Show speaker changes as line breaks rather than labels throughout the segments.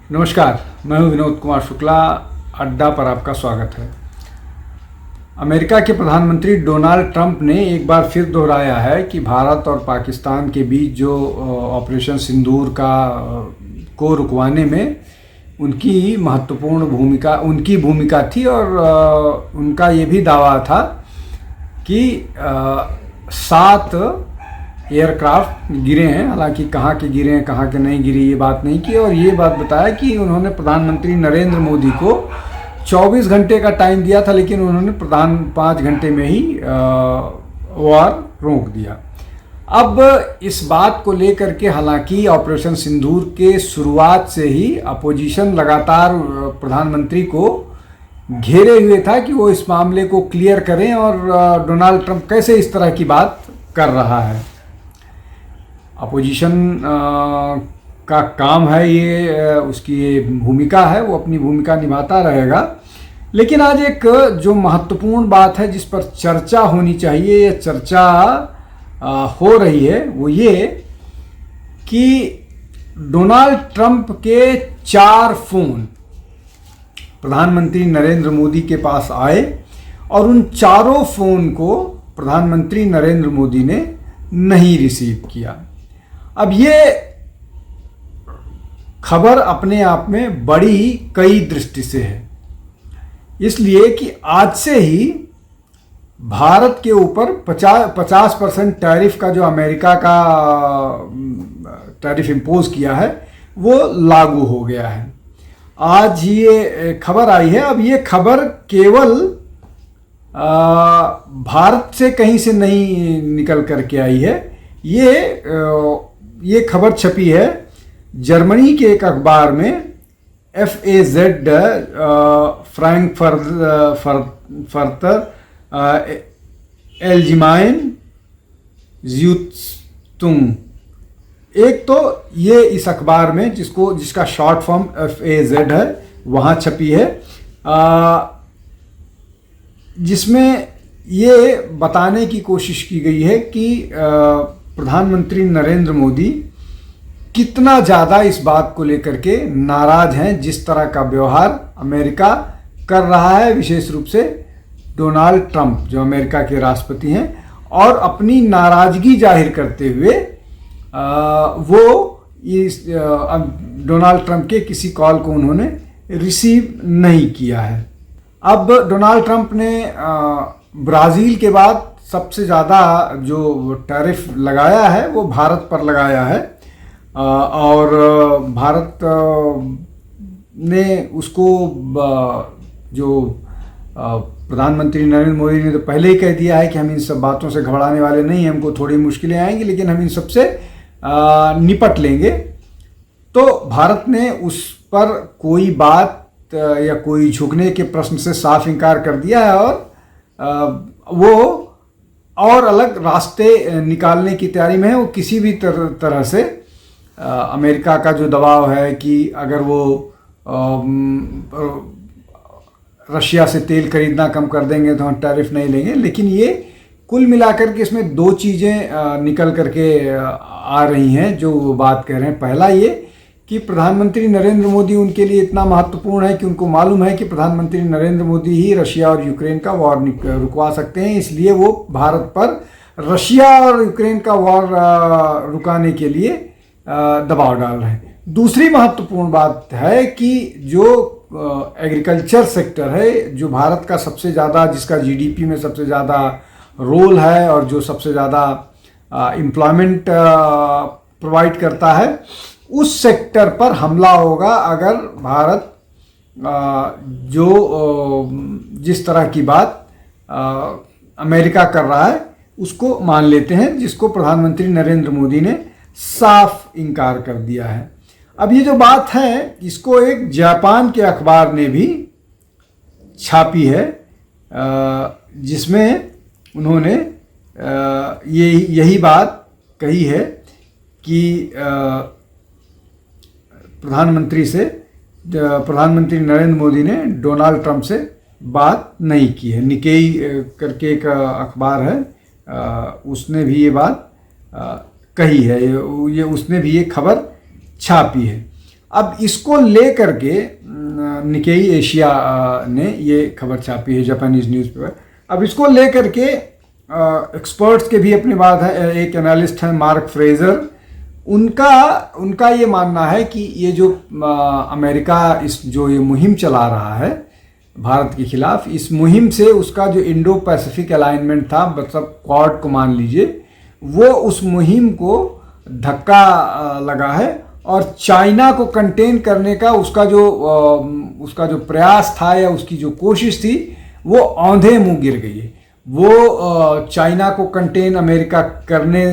नमस्कार, मैं हूं विनोद कुमार शुक्ला। अड्डा पर आपका स्वागत है। अमेरिका के प्रधानमंत्री डोनाल्ड ट्रंप ने एक बार फिर दोहराया है कि भारत और पाकिस्तान के बीच जो ऑपरेशन सिंदूर को रुकवाने में उनकी महत्वपूर्ण भूमिका थी और उनका ये भी दावा था कि 7 एयरक्राफ्ट गिरे हैं। हालांकि कहाँ के गिरे हैं कहाँ के नहीं गिरे ये बात नहीं की, और ये बात बताया कि उन्होंने प्रधानमंत्री नरेंद्र मोदी को 24 घंटे का टाइम दिया था, लेकिन उन्होंने 5 घंटे में ही वार रोक दिया। अब इस बात को लेकर के हालांकि ऑपरेशन सिंदूर के शुरुआत से ही अपोजिशन लगातार प्रधानमंत्री को घेरे हुए था कि वो इस मामले को क्लियर करें और डोनाल्ड ट्रंप कैसे इस तरह की बात कर रहा है। अपोजिशन का काम है ये, उसकी ये भूमिका है, वो अपनी भूमिका निभाता रहेगा। लेकिन आज एक जो महत्वपूर्ण बात है जिस पर चर्चा होनी चाहिए, या चर्चा हो रही है, वो ये कि डोनाल्ड ट्रंप के 4 फोन प्रधानमंत्री नरेंद्र मोदी के पास आए और उन चारों फोन को प्रधानमंत्री नरेंद्र मोदी ने नहीं रिसीव किया। अब ये खबर अपने आप में बड़ी कई दृष्टि से है, इसलिए कि आज से ही भारत के ऊपर 50% टैरिफ का जो अमेरिका का टैरिफ इम्पोज किया है वो लागू हो गया है। आज ये खबर आई है। अब ये खबर केवल भारत से कहीं से नहीं निकल करके आई है। ये खबर छपी है जर्मनी के एक अखबार में, FAZ फ्रैंकफर्टर एलजीमाइन ज़्यूटुंग। एक तो ये इस अखबार में जिसका शॉर्ट फॉर्म FAZ है, वहाँ छपी है, जिसमें ये बताने की कोशिश की गई है कि प्रधानमंत्री नरेंद्र मोदी कितना ज़्यादा इस बात को लेकर के नाराज़ हैं, जिस तरह का व्यवहार अमेरिका कर रहा है, विशेष रूप से डोनाल्ड ट्रंप जो अमेरिका के राष्ट्रपति हैं। और अपनी नाराज़गी जाहिर करते हुए वो इस डोनाल्ड ट्रंप के किसी कॉल को उन्होंने रिसीव नहीं किया है। अब डोनाल्ड ट्रंप ने ब्राज़ील के बाद सबसे ज़्यादा जो टैरिफ लगाया है वो भारत पर लगाया है, और भारत ने उसको जो प्रधानमंत्री नरेंद्र मोदी ने तो पहले ही कह दिया है कि हम इन सब बातों से घबराने वाले नहीं हैं, हमको थोड़ी मुश्किलें आएंगी लेकिन हम इन सब से निपट लेंगे। तो भारत ने उस पर कोई बात या कोई झुकने के प्रश्न से साफ इनकार कर दिया है, और वो और अलग रास्ते निकालने की तैयारी में है। वो किसी भी तरह से अमेरिका का जो दबाव है कि अगर वो रशिया से तेल खरीदना कम कर देंगे तो हम टैरिफ नहीं लेंगे। लेकिन ये कुल मिलाकर के इसमें 2 चीज़ें निकल करके आ रही हैं जो वो बात कह रहे हैं। पहला ये कि प्रधानमंत्री नरेंद्र मोदी उनके लिए इतना महत्वपूर्ण है कि उनको मालूम है कि प्रधानमंत्री नरेंद्र मोदी ही रशिया और यूक्रेन का वॉर रुकवा सकते हैं, इसलिए वो भारत पर रशिया और यूक्रेन का वॉर रुकाने के लिए दबाव डाल रहे हैं। दूसरी महत्वपूर्ण बात है कि जो एग्रीकल्चर सेक्टर है, जो भारत का सबसे ज़्यादा, जिसका GDP में सबसे ज़्यादा रोल है और जो सबसे ज़्यादा एम्प्लॉयमेंट प्रोवाइड करता है, उस सेक्टर पर हमला होगा अगर भारत जिस तरह की बात अमेरिका कर रहा है उसको मान लेते हैं, जिसको प्रधानमंत्री नरेंद्र मोदी ने साफ इनकार कर दिया है। अब ये जो बात है इसको एक जापान के अखबार ने भी छापी है, जिसमें उन्होंने यही बात कही है कि प्रधानमंत्री नरेंद्र मोदी ने डोनाल्ड ट्रंप से बात नहीं की है। निकेई करके एक अखबार है, उसने भी ये बात कही है, ये उसने भी ये खबर छापी है। अब इसको लेकर के निकेई एशिया ने ये खबर छापी है, जापानीज न्यूज़पेपर। अब इसको लेकर के एक्सपर्ट्स के भी अपनी बात है। एक एनालिस्ट हैं मार्क फ्रेजर, उनका ये मानना है कि ये जो अमेरिका जो ये मुहिम चला रहा है भारत के खिलाफ, इस मुहिम से उसका जो इंडो पैसिफिक अलाइनमेंट था, मतलब क्वाड को मान लीजिए, वो उस मुहिम को धक्का लगा है और चाइना को कंटेन करने का उसका जो प्रयास था या उसकी जो कोशिश थी वो औंधे मुंह गिर गई है। वो चाइना को कंटेन अमेरिका करने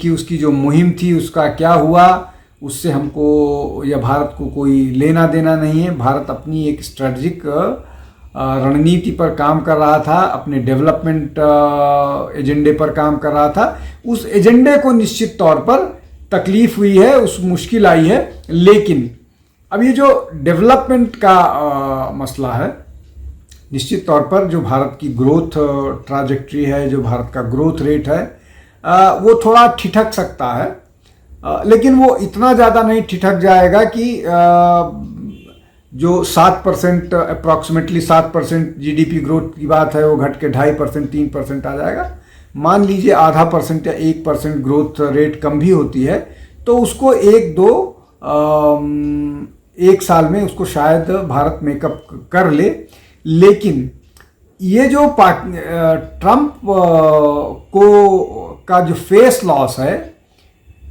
की उसकी जो मुहिम थी उसका क्या हुआ, उससे हमको या भारत को कोई लेना देना नहीं है। भारत अपनी एक स्ट्रेटजिक रणनीति पर काम कर रहा था, अपने डेवलपमेंट एजेंडे पर काम कर रहा था। उस एजेंडे को निश्चित तौर पर तकलीफ हुई है, उस मुश्किल आई है, लेकिन अब ये जो डेवलपमेंट का मसला है, निश्चित तौर पर जो भारत की ग्रोथ ट्राजेक्ट्री है, जो भारत का ग्रोथ रेट है, वो थोड़ा ठिठक सकता है, लेकिन वो इतना ज़्यादा नहीं ठिठक जाएगा कि जो 7% अप्रॉक्सीमेटली 7% जीडीपी ग्रोथ की बात है वो घट के 2.5% 3% आ जाएगा। मान लीजिए 0.5% या 1% ग्रोथ रेट कम भी होती है तो उसको एक साल में उसको शायद भारत मेकअप कर ले। लेकिन ये जो ट्रंप का जो फेस लॉस है,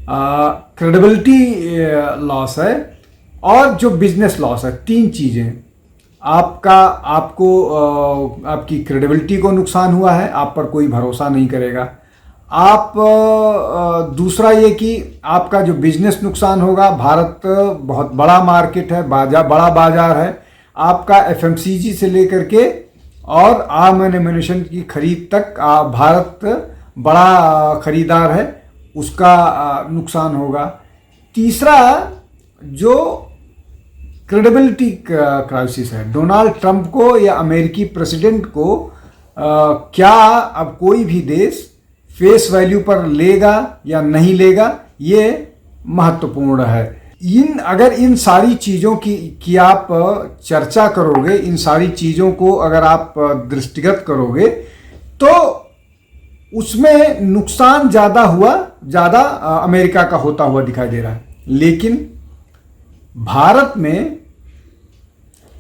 क्रेडिबिलिटी लॉस है और जो बिजनेस लॉस है, तीन चीज़ें, आपकी क्रेडिबिलिटी को नुकसान हुआ है, आप पर कोई भरोसा नहीं करेगा। दूसरा ये कि आपका जो बिजनेस नुकसान होगा, भारत बहुत बड़ा मार्केट है, बड़ा बाजार है, आपका एफएमसीजी से लेकर के और आर्म एंड एम्यूनिशन की खरीद तक भारत बड़ा खरीदार है, उसका नुकसान होगा। तीसरा जो क्रेडिबिलिटी क्राइसिस है, डोनाल्ड ट्रंप को या अमेरिकी प्रेसिडेंट को क्या अब कोई भी देश फेस वैल्यू पर लेगा या नहीं लेगा, ये महत्वपूर्ण है। अगर इन सारी चीज़ों की आप चर्चा करोगे, इन सारी चीज़ों को अगर आप दृष्टिगत करोगे तो उसमें नुकसान ज़्यादा अमेरिका का होता हुआ दिखाई दे रहा है। लेकिन भारत में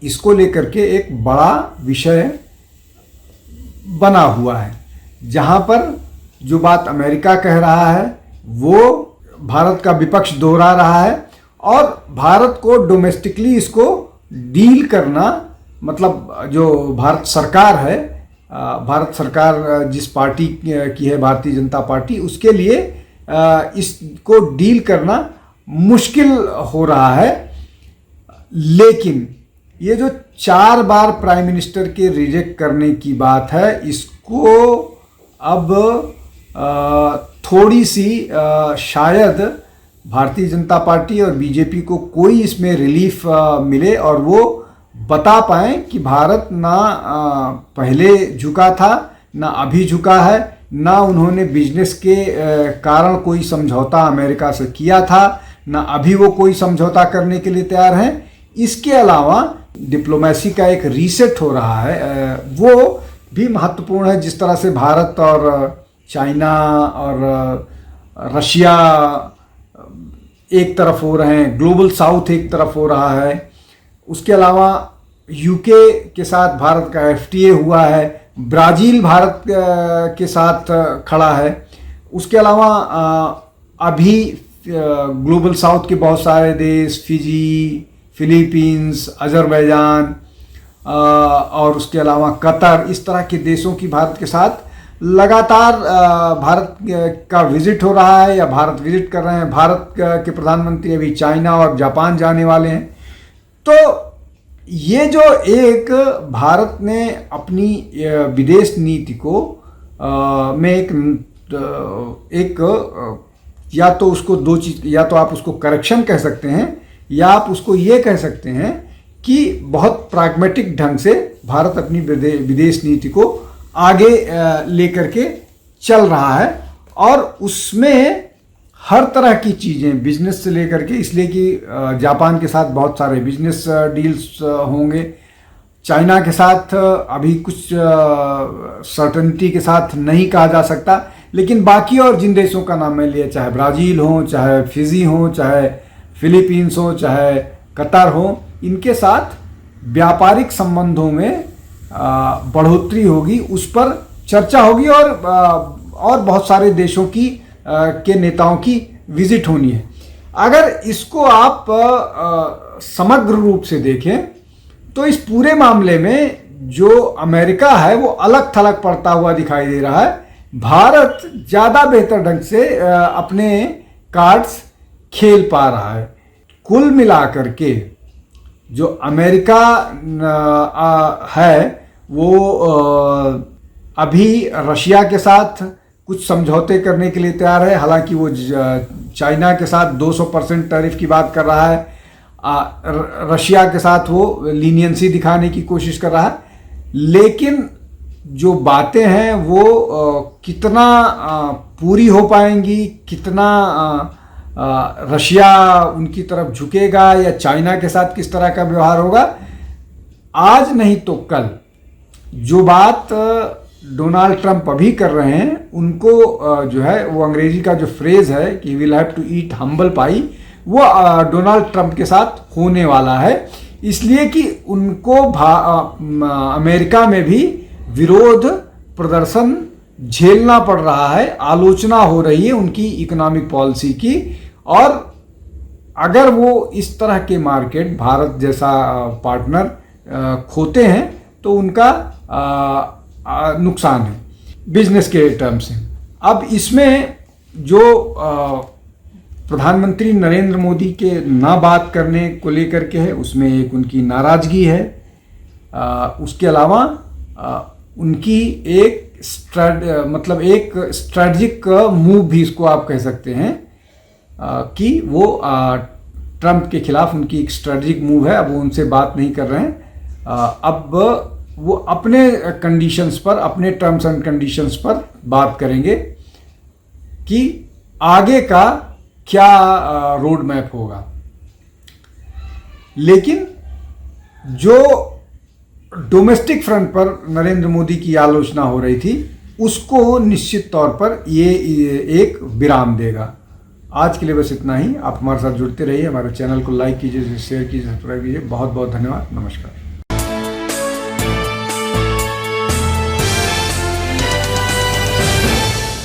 इसको लेकर के एक बड़ा विषय बना हुआ है, जहां पर जो बात अमेरिका कह रहा है वो भारत का विपक्ष दोहरा रहा है और भारत को डोमेस्टिकली इसको डील करना, मतलब जो भारत सरकार है, भारत सरकार जिस पार्टी की है, भारतीय जनता पार्टी, उसके लिए इसको डील करना मुश्किल हो रहा है। लेकिन ये जो 4 बार प्राइम मिनिस्टर के रिजेक्ट करने की बात है, इसको अब थोड़ी सी शायद भारतीय जनता पार्टी और बीजेपी को कोई इसमें रिलीफ मिले और वो बता पाएं कि भारत ना पहले झुका था, ना अभी झुका है, ना उन्होंने बिजनेस के कारण कोई समझौता अमेरिका से किया था, ना अभी वो कोई समझौता करने के लिए तैयार हैं। इसके अलावा डिप्लोमेसी का एक रीसेट हो रहा है, वो भी महत्वपूर्ण है। जिस तरह से भारत और चाइना और रशिया एक तरफ हो रहे हैं, ग्लोबल साउथ एक तरफ हो रहा है। उसके अलावा यूके के साथ भारत का एफटीए हुआ है, ब्राज़ील भारत के साथ खड़ा है। उसके अलावा अभी ग्लोबल साउथ के बहुत सारे देश, फिजी, फिलीपींस, अजरबैजान और उसके अलावा कतर, इस तरह के देशों की भारत के साथ लगातार भारत का विजिट हो रहा है या भारत विजिट कर रहे हैं। भारत के प्रधानमंत्री अभी चाइना और जापान जाने वाले हैं। तो ये जो एक भारत ने अपनी विदेश नीति को में एक या तो उसको दो चीज, या तो आप उसको करेक्शन कह सकते हैं या आप उसको ये कह सकते हैं कि बहुत प्राग्मेटिक ढंग से भारत अपनी विदेश नीति को आगे लेकर के चल रहा है और उसमें हर तरह की चीज़ें बिजनेस से लेकर के, इसलिए कि जापान के साथ बहुत सारे बिजनेस डील्स होंगे, चाइना के साथ अभी कुछ सर्टेनिटी के साथ नहीं कहा जा सकता, लेकिन बाकी और जिन देशों का नाम मैं लिया, चाहे ब्राज़ील हो, चाहे फिजी हो, चाहे फिलीपींस हो, चाहे कतर हो, इनके साथ व्यापारिक संबंधों में बढ़ोतरी होगी, उस पर चर्चा होगी और बहुत सारे देशों की के नेताओं की विजिट होनी है। अगर इसको आप समग्र रूप से देखें तो इस पूरे मामले में जो अमेरिका है वो अलग थलग पड़ता हुआ दिखाई दे रहा है। भारत ज़्यादा बेहतर ढंग से अपने कार्ड्स खेल पा रहा है। कुल मिलाकर के जो अमेरिका है वो अभी रशिया के साथ कुछ समझौते करने के लिए तैयार है। हालांकि वो चाइना के साथ 200% टैरिफ की बात कर रहा है, रशिया के साथ वो लीनियंसी दिखाने की कोशिश कर रहा है, लेकिन जो बातें हैं वो कितना पूरी हो पाएंगी, कितना रशिया उनकी तरफ झुकेगा या चाइना के साथ किस तरह का व्यवहार होगा, आज नहीं तो कल जो बात डोनाल्ड ट्रंप अभी कर रहे हैं उनको जो है वो अंग्रेजी का जो फ्रेज है कि will have to eat humble pie, वो डोनाल्ड ट्रंप के साथ होने वाला है। इसलिए कि उनको अमेरिका में भी विरोध प्रदर्शन झेलना पड़ रहा है, आलोचना हो रही है उनकी इकोनॉमिक पॉलिसी की, और अगर वो इस तरह के मार्केट भारत जैसा पार्टनर खोते हैं तो उनका नुकसान है बिजनेस के टर्म से। अब इसमें जो प्रधानमंत्री नरेंद्र मोदी के ना बात करने को लेकर के है, उसमें एक उनकी नाराजगी है। उसके अलावा उनकी एक एक स्ट्रेटजिक मूव भी इसको आप कह सकते हैं कि वो ट्रंप के खिलाफ उनकी एक स्ट्रेटजिक मूव है। अब वो उनसे बात नहीं कर रहे हैं, अब वो अपने कंडीशंस पर, अपने टर्म्स एंड कंडीशंस पर बात करेंगे कि आगे का क्या रोड मैप होगा। लेकिन जो डोमेस्टिक फ्रंट पर नरेंद्र मोदी की आलोचना हो रही थी उसको निश्चित तौर पर ये एक विराम देगा। आज के लिए बस इतना ही। आप हमारे साथ जुड़ते रहिए, हमारे चैनल को लाइक कीजिए, शेयर कीजिए, सब्सक्राइब कीजिए। बहुत बहुत धन्यवाद। नमस्कार।